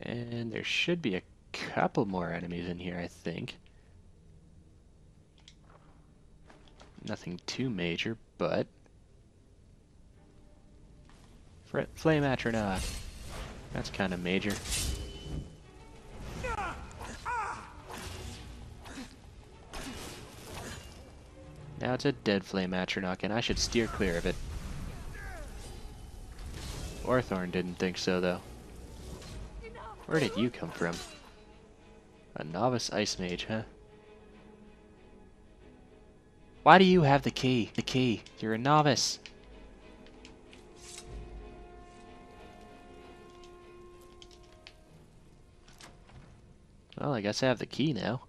And there should be a couple more enemies in here, I think. Nothing too major, but... Flame Atronach. That's kind of major. Now it's a dead Flame Atronach, and I should steer clear of it. Orthorn didn't think so, though. Where did you come from? A novice ice mage, huh? Why do you have the key? The key. You're a novice. Well, I guess I have the key now.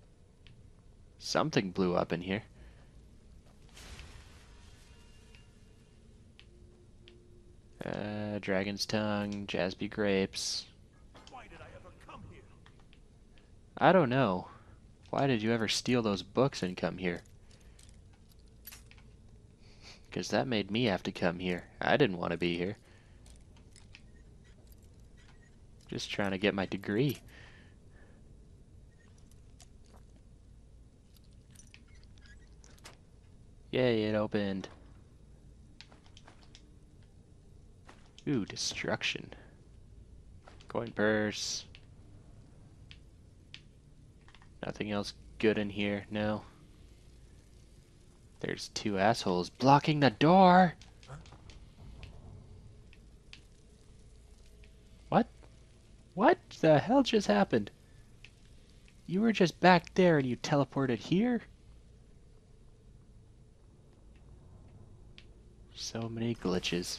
Something blew up in here. Dragon's Tongue, Jasby Grapes. Why did I ever come here? I don't know. Why did you ever steal those books and come here? Because that made me have to come here. I didn't want to be here. Just trying to get my degree. Yay, it opened. Ooh, destruction. Coin purse. Nothing else good in here, no. There's two assholes blocking the door! Huh? What? What the hell just happened? You were just back there and you teleported here? So many glitches.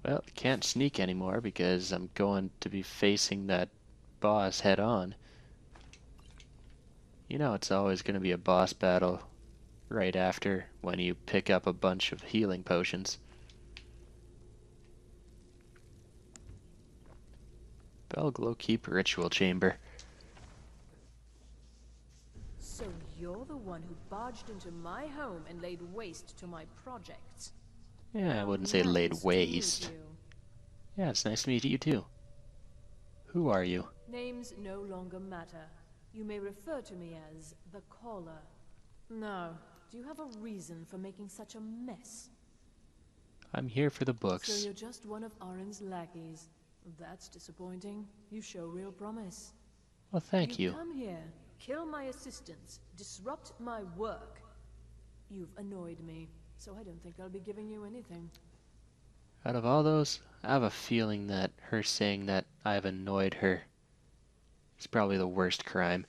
Well, can't sneak anymore because I'm going to be facing that boss head on. You know it's always going to be a boss battle right after when you pick up a bunch of healing potions. Belglow Keep Ritual Chamber. So you're the one who barged into my home and laid waste to my projects. Yeah, I How wouldn't say laid nice to meet waste. you. Yeah, it's nice to meet you too. Who are you? Names no longer matter. You may refer to me as the Caller. Now, do you have a reason for making such a mess? I'm here for the So books. you're just one of Arin's lackeys. That's disappointing. You show real promise. Well, thank you. Come here, kill my assistants, disrupt my work. You've annoyed me, so I don't think I'll be giving you anything. Out of all those, I have a feeling that her saying that I've annoyed her is probably the worst crime.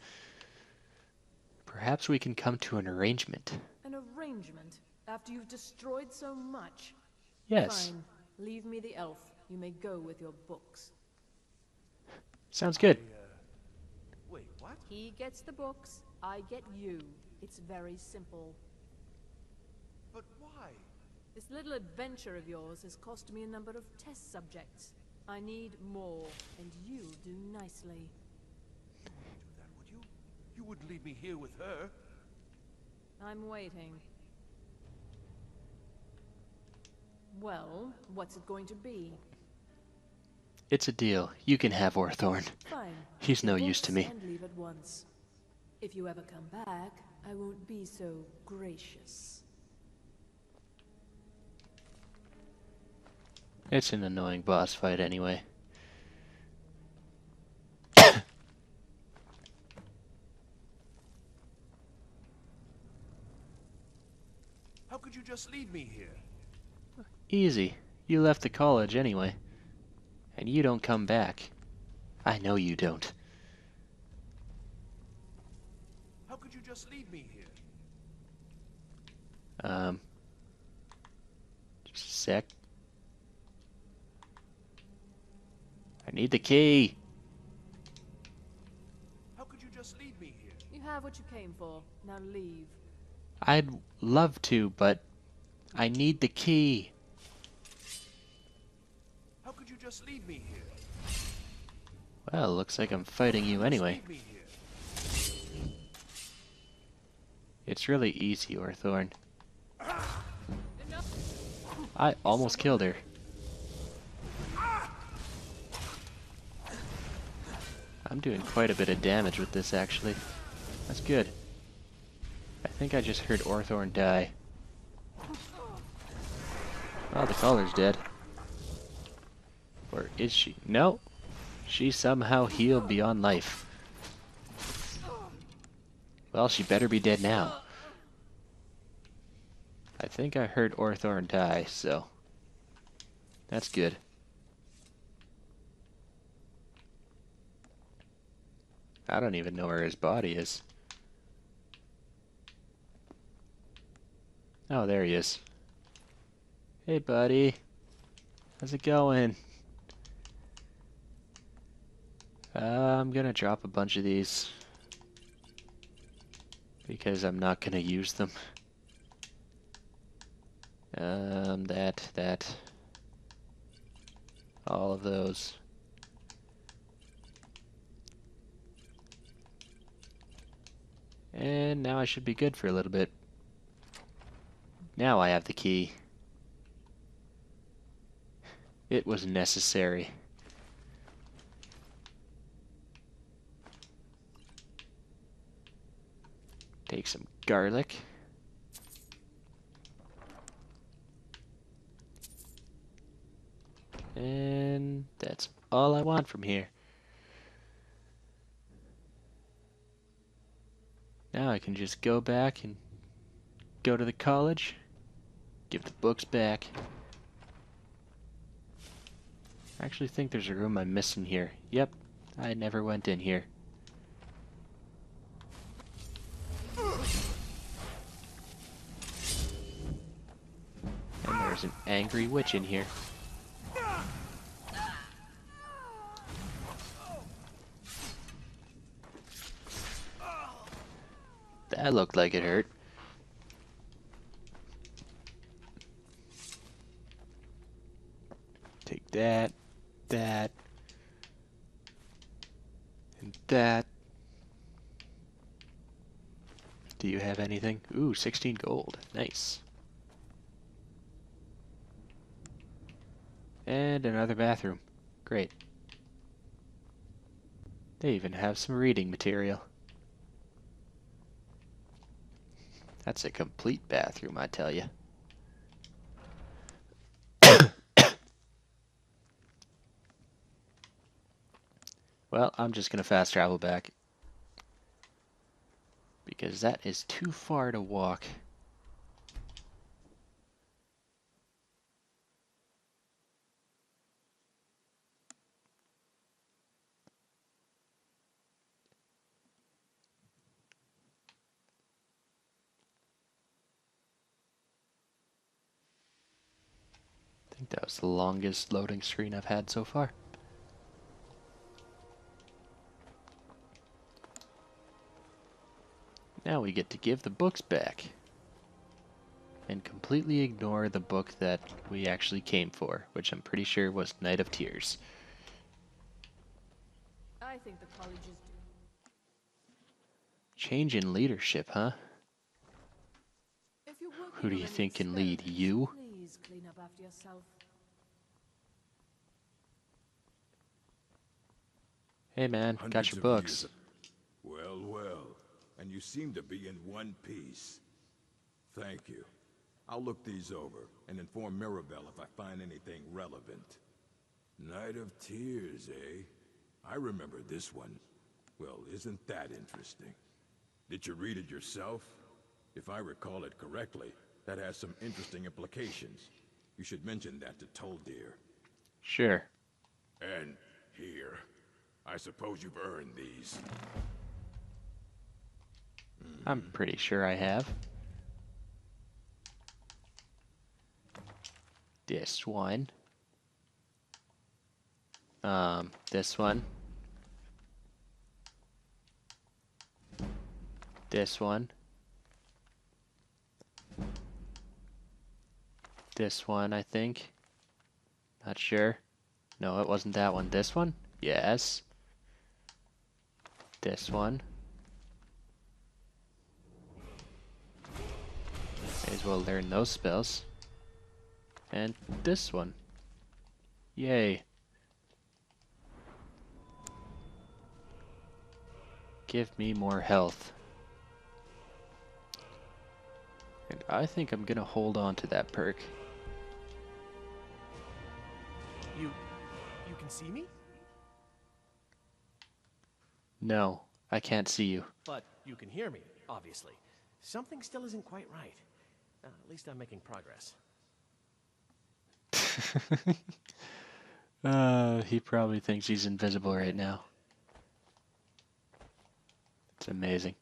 Perhaps we can come to an arrangement. An arrangement? After you've destroyed so much? Yes. Fine. Leave me the elf. You may go with your books. Sounds good. Wait, what? He gets the books, I get you. It's very simple. But why? This little adventure of yours has cost me a number of test subjects. I need more, and you do nicely. You wouldn't do that, would you? You wouldn't leave me here with her. I'm waiting. Well, what's it going to be? It's a deal. You can have Orthorn. Fine. He's no Your use to books me. and leave at once. If you ever come back, I won't be so gracious. It's an annoying boss fight anyway. How could you just leave me here? Easy. You left the college anyway. And you don't come back. I know you don't. How could you just leave me here? Just a sec. I need the key. How could you just leave me here? You have what you came for. Now leave. I'd love to, but I need the key. How could you just leave me here? Well, looks like I'm fighting you anyway. Leave me here. It's really easy, Orthorn. I almost killed her. I'm doing quite a bit of damage with this, actually. That's good. I think I just heard Orthorn die. Oh, the collar's dead. Or is she? No! She somehow healed beyond life. Well, she better be dead now. I think I heard Orthorn die, so that's good. I don't even know where his body is. Oh, there he is. Hey, buddy. How's it going? I'm gonna drop a bunch of these because I'm not gonna use them. That. All of those. And now I should be good for a little bit. Now I have the key. It was necessary. Take some garlic. And that's all I want from here. Now I can just go back and go to the college, give the books back. I actually think there's a room I'm missing here. Yep, I never went in here. And there's an angry witch in here. That looked like it hurt. Take that, that, and that. Do you have anything? Ooh, 16 gold. Nice. And another bathroom. Great. They even have some reading material. That's a complete bathroom, I tell you. Well, I'm just gonna fast travel back. Because that is too far to walk. I think that was the longest loading screen I've had so far. Now we get to give the books back. And completely ignore the book that we actually came for, which I'm pretty sure was Night of Tears. I think the college is due. Change in leadership, huh? If you're working Who do on you any think can lead? experiments, You? please clean up after yourself. Hey man, got Hundreds your of books. years. Well, well. And you seem to be in one piece. Thank you. I'll look these over and inform Mirabelle if I find anything relevant. Night of Tears, eh? I remember this one. Well, isn't that interesting? Did you read it yourself? If I recall it correctly, that has some interesting implications. You should mention that to Toldir. Sure. And here. I suppose you've earned these. I'm pretty sure I have. This one. This one. This one. This one, I think. Not sure. No, it wasn't that one. This one? Yes. This one. May as well learn those spells. And this one. Yay. Give me more health. And I think I'm gonna hold on to that perk. You can see me? No, I can't see you. But you can hear me, obviously. Something still isn't quite right. At least I'm making progress. He probably thinks he's invisible right now. It's amazing.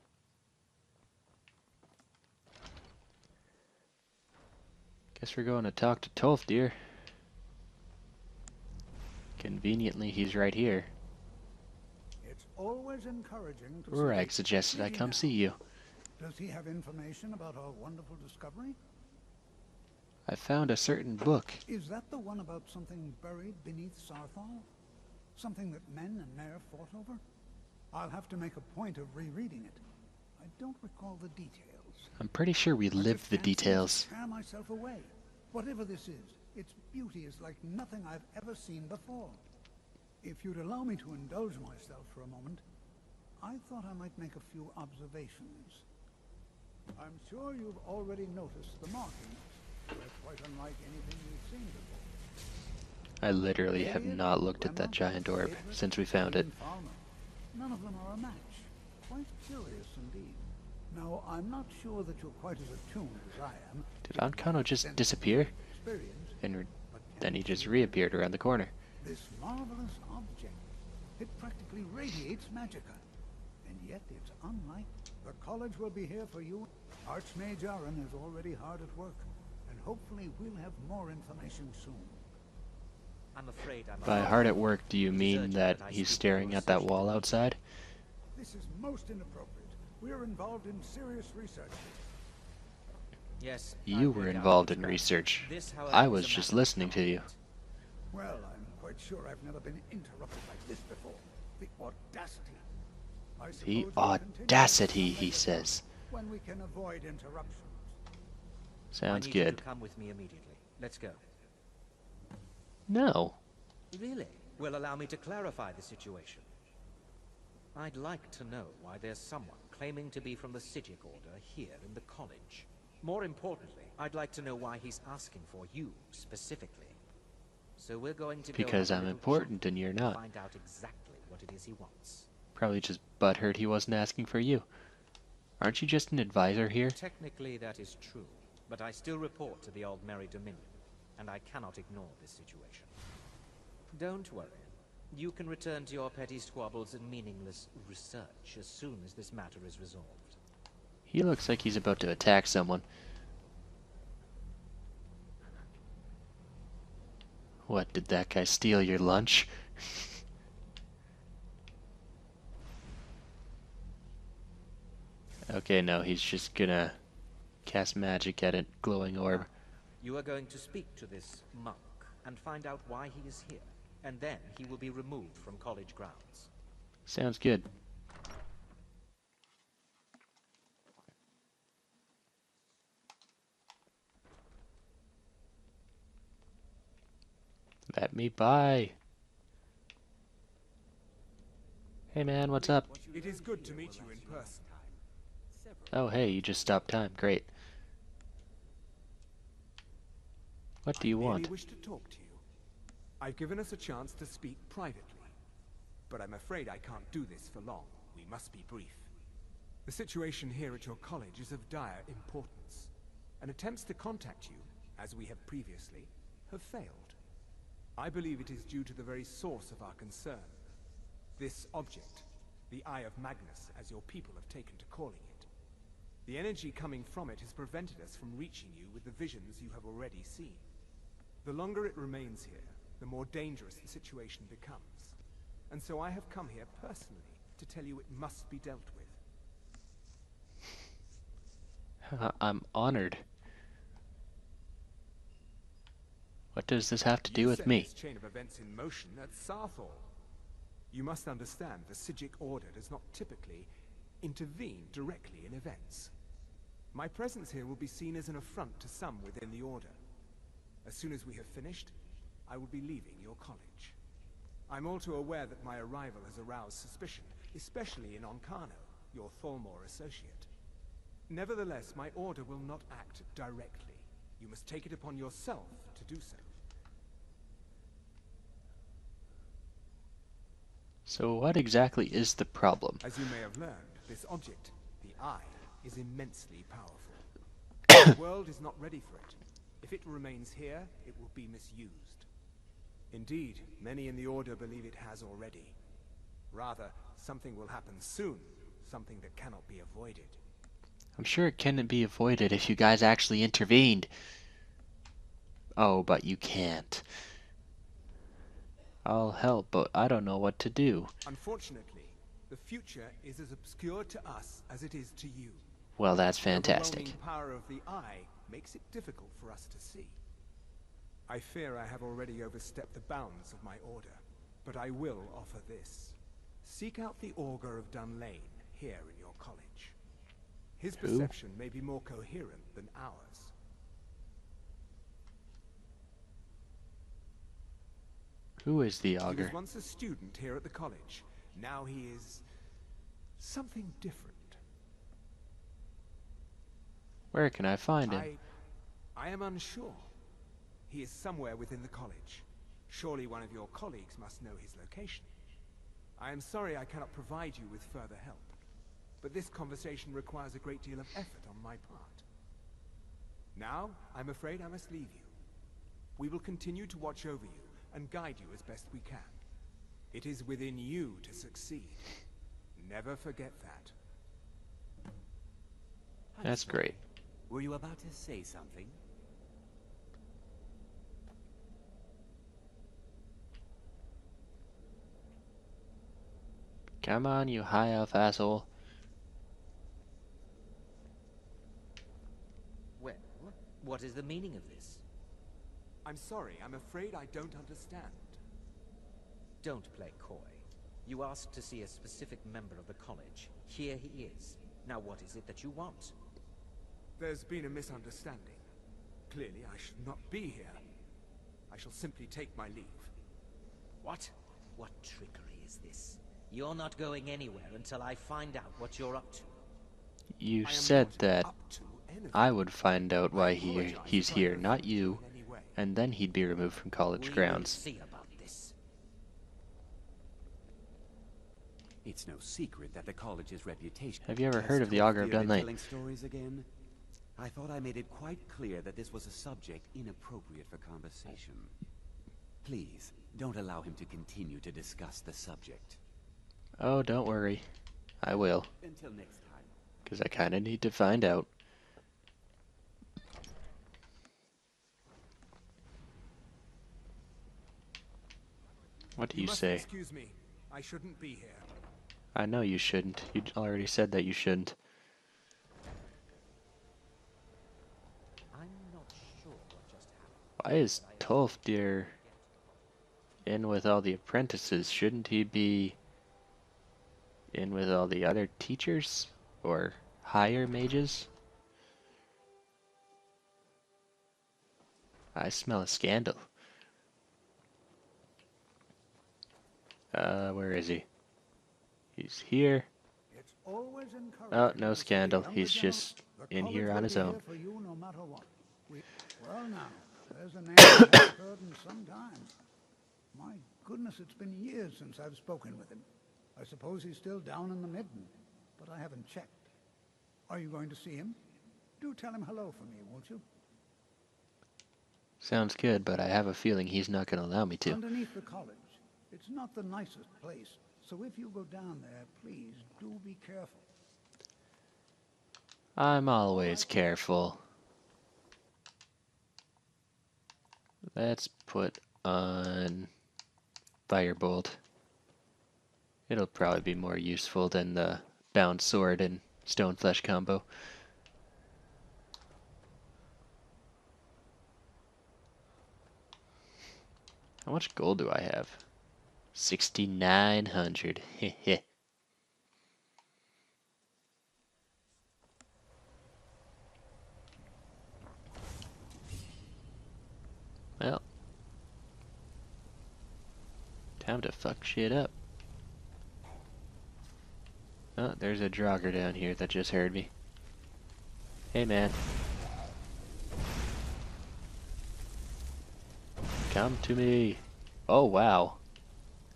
Guess we're going to talk to Tolfdir. Conveniently, he's right here. It's always encouraging to Urag see suggested I come see you. Does he have information about our wonderful discovery? I found a certain book. Is that the one about something buried beneath Sarthal? Something that men and Mare fought over? I'll have to make a point of rereading it. I don't recall the details. I'm pretty sure we lived the details. Tear myself away. Whatever this is, its beauty is like nothing I've ever seen before. If you'd allow me to indulge myself for a moment, I thought I might make a few observations. I'm sure you've already noticed the markings. They're quite unlike anything you've seen before. I literally have not looked at that giant orb since we found it. None of them are a match. Quite curious indeed. Now, I'm not sure that you're quite as attuned as I am. Did Ancano just disappear? And then he just reappeared around the corner. This marvelous object, it practically radiates magicka. And yet it's unlike. The college will be here for you. Archmage Aaron is already hard at work. And hopefully we'll have more information soon. I'm afraid I'm By hard at work, do you mean that he's staring at that wall outside? This is most inappropriate. We're involved in serious research. Yes. You were involved in research. I was just listening to you. Well, I'm quite sure I've never been interrupted like this before. The audacity. I suppose The we'll continue audacity, this he says. when we can avoid interruptions. Sounds I need you good. to come with me immediately. Let's go. No. Really? Well, allow me to clarify the situation. I'd like to know why there's someone claiming to be from the psijic order here in the college. More importantly, I'd like to know why he's asking for you specifically. So we're going to go Because have a I'm little important chat and you're and not. find out exactly what it is he wants. Probably just butthurt he wasn't asking for you. Aren't you just an advisor here? Technically, that is true, but I still report to the Old Merry Dominion, and I cannot ignore this situation. Don't worry. You can return to your petty squabbles and meaningless research as soon as this matter is resolved. He looks like he's about to attack someone. What, did that guy steal your lunch? Okay, no, he's just gonna cast magic at a glowing orb. You are going to speak to this monk and find out why he is here, and then he will be removed from college grounds. Sounds good. Let me by. Hey man, what's up? It is good to meet you in person. Oh hey, you just stopped time. Great. What do you I really want? wish to talk to you. I've given us a chance to speak privately, but I'm afraid I can't do this for long. We must be brief. The situation here at your college is of dire importance, and attempts to contact you, as we have previously, have failed. I believe it is due to the very source of our concern. This object, the Eye of Magnus, as your people have taken to calling it. The energy coming from it has prevented us from reaching you with the visions you have already seen. The longer it remains here, the more dangerous the situation becomes. And so I have come here personally to tell you it must be dealt with. I'm honored. What does this have to do You with set me? this chain of events in motion at Sarthal. You must understand the psijic order does not typically intervene directly in events. My presence here will be seen as an affront to some within the Order. As soon as we have finished, I will be leaving your college. I'm all too aware that my arrival has aroused suspicion, especially in Oncano, your Thalmor associate. Nevertheless, my Order will not act directly. You must take it upon yourself to do so. So what exactly is the problem? As you may have learned, this object, the Eye, is immensely powerful. The world is not ready for it. If it remains here, it will be misused. Indeed, many in the Order believe it has already. Rather, something will happen soon, something that cannot be avoided. I'm sure it can be avoided if you guys actually intervened. Oh, but you can't. I'll help, but I don't know what to do. Unfortunately, the future is as obscure to us as it is to you. Well, that's The fantastic. overwhelming power of the Eye makes it difficult for us to see. I fear I have already overstepped the bounds of my Order, but I will offer this. Seek out the Augur of Dunlane here in your college. His Who? perception may be more coherent than ours. Who is the He augur? was once a student here at the college. Now he is something different. Where can I find him? I am unsure. He is somewhere within the college. Surely one of your colleagues must know his location. I am sorry I cannot provide you with further help, but this conversation requires a great deal of effort on my part. Now, I'm afraid I must leave you. We will continue to watch over you and guide you as best we can. It is within you to succeed. Never forget that. That's great. Were you about to say something? Come on, you high elf asshole. Well, what is the meaning of this? I'm sorry, I'm afraid I don't understand. Don't play coy. You asked to see a specific member of the college. Here he is. Now what is it that you want? There's been a misunderstanding. Clearly, I should not be here. I shall simply take my leave. What? What trickery is this? You're not going anywhere until I find out what you're up to. You I am said not that up to anything. I would find out why I apologize he's if I here, have not offended you you, in any way. and then he'd be removed from college We will grounds. see about this. It's no secret that the college's reputation... Have you ever has heard of the told Augur of fear-filled Dunlane? stories again? I thought I made it quite clear that this was a subject inappropriate for conversation. Please, don't allow him to continue to discuss the subject. Oh, don't worry. I will, Until next time. because I kind of need to find out. What do you must say? Excuse me. I shouldn't be here. I know you shouldn't. You already said that you shouldn't. I'm not sure what just happened. Why is Tolfdir in with all the apprentices? Shouldn't he be in with all the other teachers? Or higher mages? I smell a scandal. Where is he? He's here. It's always encouraging Oh, no to see scandal. younger He's gentlemen. just The in college here will on his be own. here for you no matter what. Well now, there's a name I haven't heard in some time. My goodness, it's been years since I've spoken with him. I suppose he's still down in the Midden, but I haven't checked. Are you going to see him? Do tell him hello for me, won't you? Sounds good, but I have a feeling he's not going to allow me to. Underneath the college. It's not the nicest place, so if you go down there, please do be careful. I'm always careful. Let's put on Firebolt. It'll probably be more useful than the Bound Sword and Stone Flesh combo. How much gold do I have? 6,900. Heh. Well, time to fuck shit up. Oh, there's a Draugr down here that just heard me. Hey, man. Come to me. Oh, wow.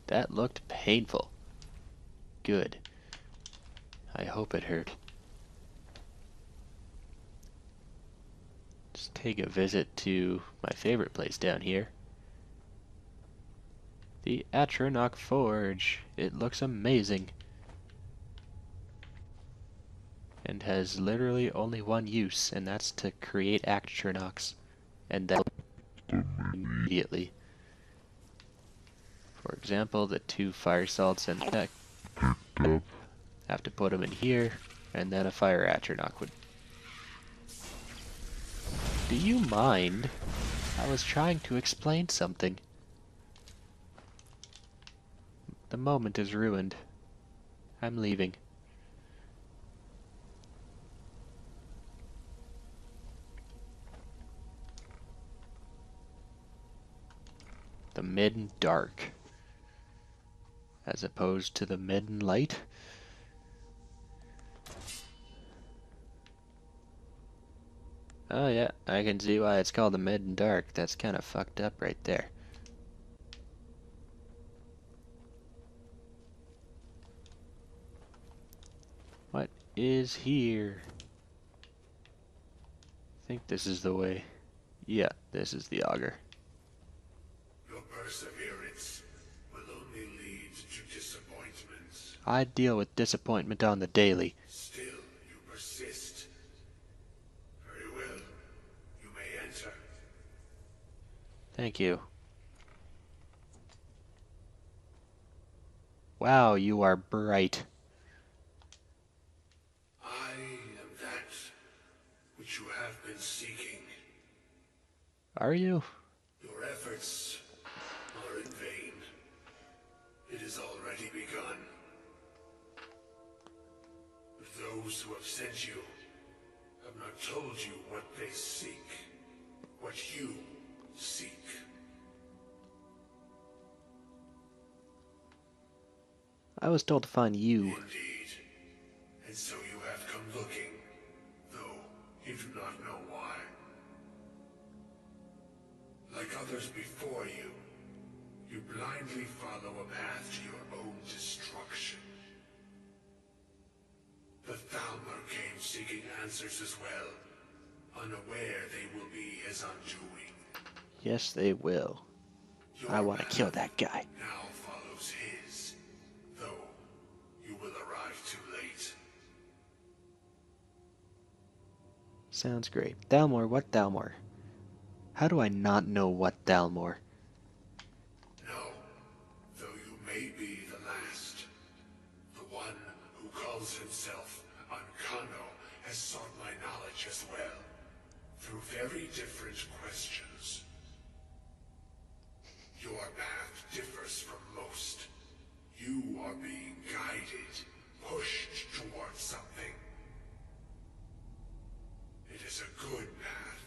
That looked painful. Good. I hope it hurt. Just take a visit to my favorite place down here. The Atronach Forge. It looks amazing. And has literally only one use, and that's to create Atronachs. And that immediately. For example, the 2 fire salts and that have to put them in here, and then a fire Atronach would. Do you mind? I was trying to explain something. The moment is ruined. I'm leaving. The midden dark, as opposed to the midden light. Oh yeah, I can see why it's called the midden dark. That's kind of fucked up right there. What is here? I think this is the way. Yeah, this is the augur. Your perseverance will only lead to disappointments. I deal with disappointment on the daily. Still, you persist. Very well. You may enter. Thank you. Wow, you are bright. I am that which you have been seeking. Are you? Your efforts are in vain. It has already begun. Those who have sent you have not told you what they seek, what you seek. I was told to find you. Indeed. And so you have come looking, though you do not know why. Like others before you, you blindly follow a path to your own destruction. The Thalmor came seeking answers as well, unaware they will be his undoing. Yes, they will. I want to kill that guy. Now follows his, though you will arrive too late. Sounds great. Thalmor, what Thalmor? How do I not know what Thalmor? No, though you may be the last. The one who calls himself Unkano has sought my knowledge as well, through very different questions. Your path differs from most. You are being guided, pushed towards something. It is a good path,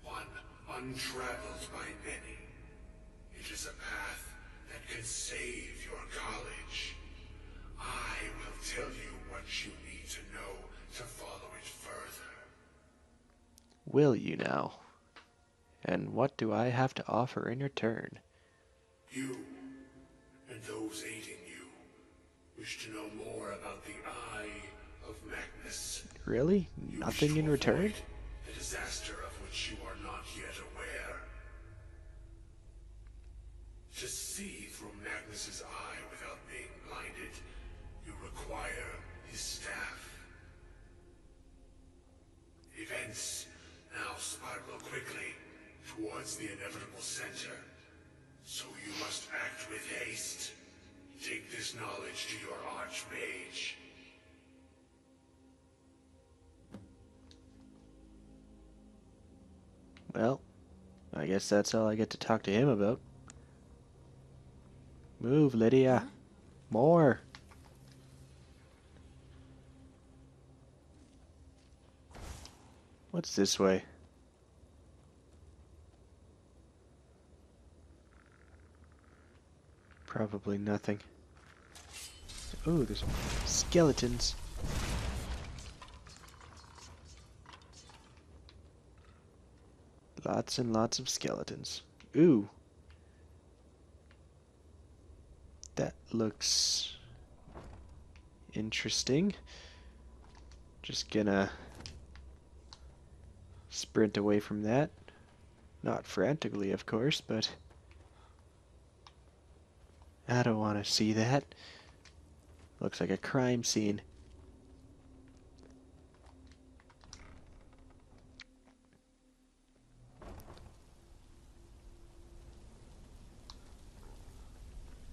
one untraveled by many. It is a path that can save your college. I will tell you what you need to know to follow it further. Will you now? And what do I have to offer in return? You, and those aiding you, wish to know more about the Eye of Magnus. Really? You Nothing wish in to return? avoid the disaster of which you are not yet aware. To see through Magnus's eye without being blinded, you require his staff. Events now spiral quickly towards the inevitable center. So you must act with haste. Take this knowledge to your archmage. Well, I guess that's all I get to talk to him about. Move, Lydia. More. What's this way? Probably nothing. Oh, there's skeletons. Lots and lots of skeletons. Ooh. That looks interesting. Just gonna sprint away from that. Not frantically, of course, but I don't want to see that. Looks like a crime scene.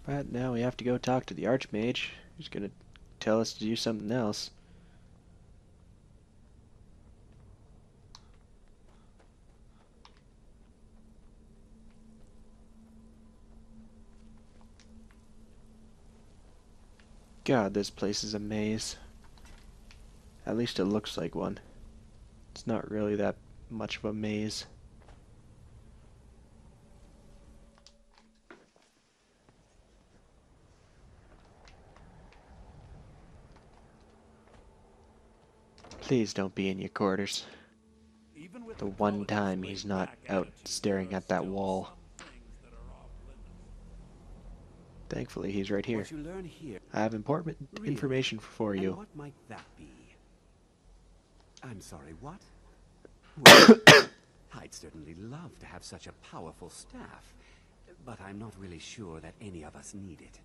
But now we have to go talk to the Archmage, who's gonna tell us to do something else. God, this place is a maze. At least it looks like one. It's not really that much of a maze. Please don't be in your quarters. The one time he's not out staring at that wall. Thankfully, he's right here. What you learn here, I have important information for and you. what might that be? I'm sorry, what? Well, I'd certainly love to have such a powerful staff, but I'm not really sure that any of us need it.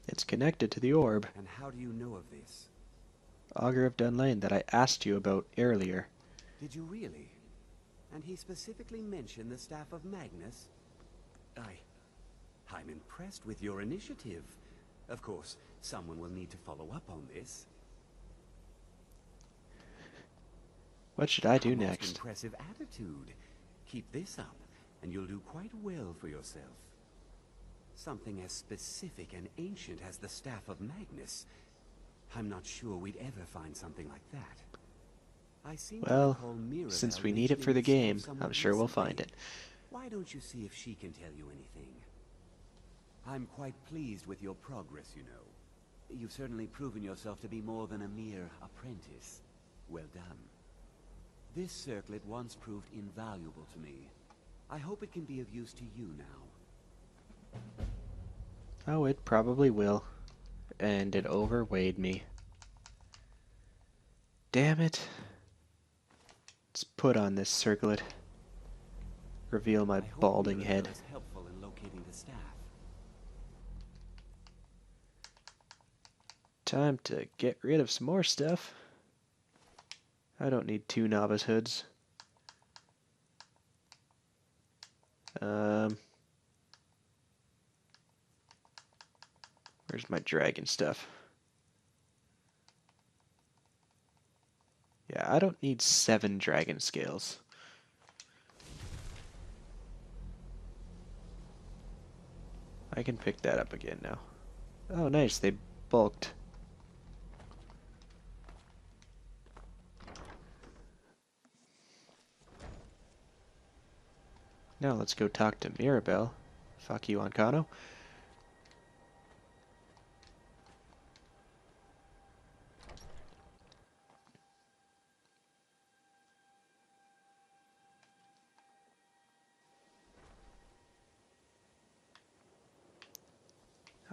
It's connected to the orb, And how do you know of this? Augur of Dunlane, that I asked you about earlier. Did you really? And he specifically mentioned the staff of Magnus? I'm impressed with your initiative. Of course, someone will need to follow up on this. What should I do A most next? impressive attitude. Keep this up, and you'll do quite well for yourself. Something as specific and ancient as the staff of Magnus. I'm not sure we'd ever find something like that. I seem to Well, recall Mirabelle since we need it for the mentioning game, this stuff somewhat I'm sure we'll recently. find it. Why don't you see if she can tell you anything? I'm quite pleased with your progress, you know. You've certainly proven yourself to be more than a mere apprentice. Well done. This circlet once proved invaluable to me. I hope it can be of use to you now. Oh, it probably will. And it overweighed me. Damn it. Let's put on this circlet. Reveal my I hope balding Mirabelle head. is helpful in locating the staff. Time to get rid of some more stuff. I don't need 2 novice hoods. Where's my dragon stuff? Yeah, I don't need 7 dragon scales. I can pick that up again now. Oh, nice, they bulked. Now let's go talk to Mirabelle. Fuck you, Ancano.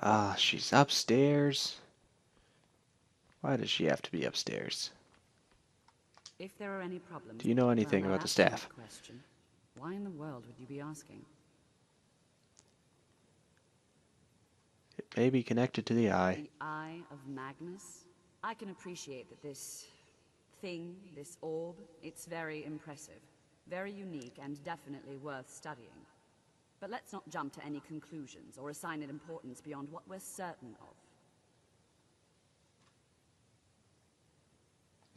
Ah, she's upstairs. Why does she have to be upstairs? If there are any problems, Do you know anything well, about the that's another staff? question. Why in the world would you be asking? It may be connected to the eye. The Eye of Magnus? I can appreciate that this thing, this orb, it's very impressive, very unique, and definitely worth studying. But let's not jump to any conclusions or assign it importance beyond what we're certain of.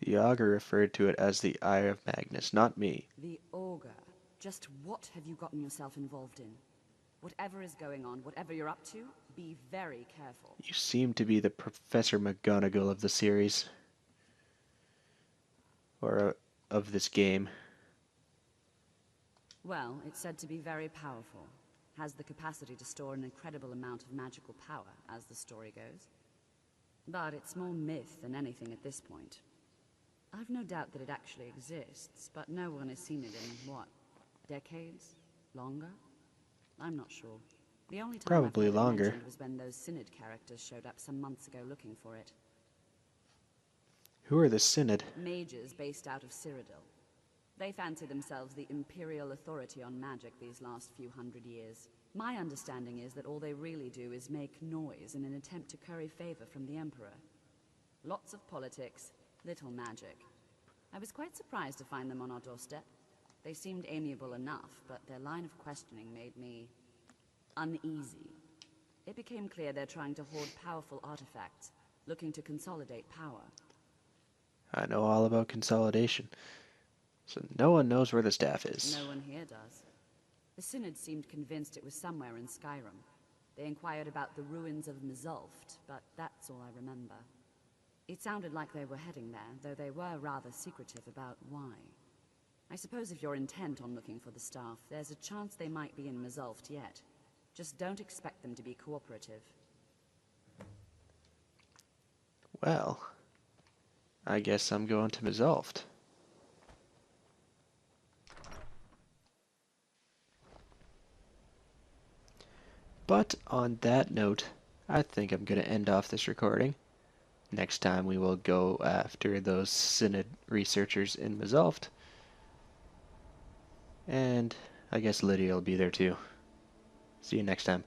The augur referred to it as the Eye of Magnus, not me. The augur. Just what have you gotten yourself involved in? Whatever is going on, whatever you're up to, be very careful. You seem to be the Professor McGonagall of the series. Or of this game. Well, it's said to be very powerful. has the capacity to store an incredible amount of magical power, as the story goes. But it's more myth than anything at this point. I've no doubt that it actually exists, but no one has seen it in, what, decades? Longer? I'm not sure. The only time Probably I've heard it longer. mentioned was when those Synod characters showed up some months ago looking for it. Who are the Synod? Mages based out of Cyrodiil. They fancy themselves the imperial authority on magic these last few hundred years. My understanding is that all they really do is make noise in an attempt to curry favor from the Emperor. Lots of politics, little magic. I was quite surprised to find them on our doorstep. They seemed amiable enough, but their line of questioning made me uneasy. It became clear they're trying to hoard powerful artifacts, looking to consolidate power. I know all about consolidation. So no one knows where the staff is. No one here does. The Synod seemed convinced it was somewhere in Skyrim. They inquired about the ruins of Mizulft, but that's all I remember. It sounded like they were heading there, though they were rather secretive about why. I suppose if you're intent on looking for the staff, there's a chance they might be in Mizulft yet. Just don't expect them to be cooperative. Well, I guess I'm going to Mizulft. But on that note, I think I'm going to end off this recording. Next time we will go after those Synod researchers in Mizulft. And I guess Lydia will be there too. See you next time.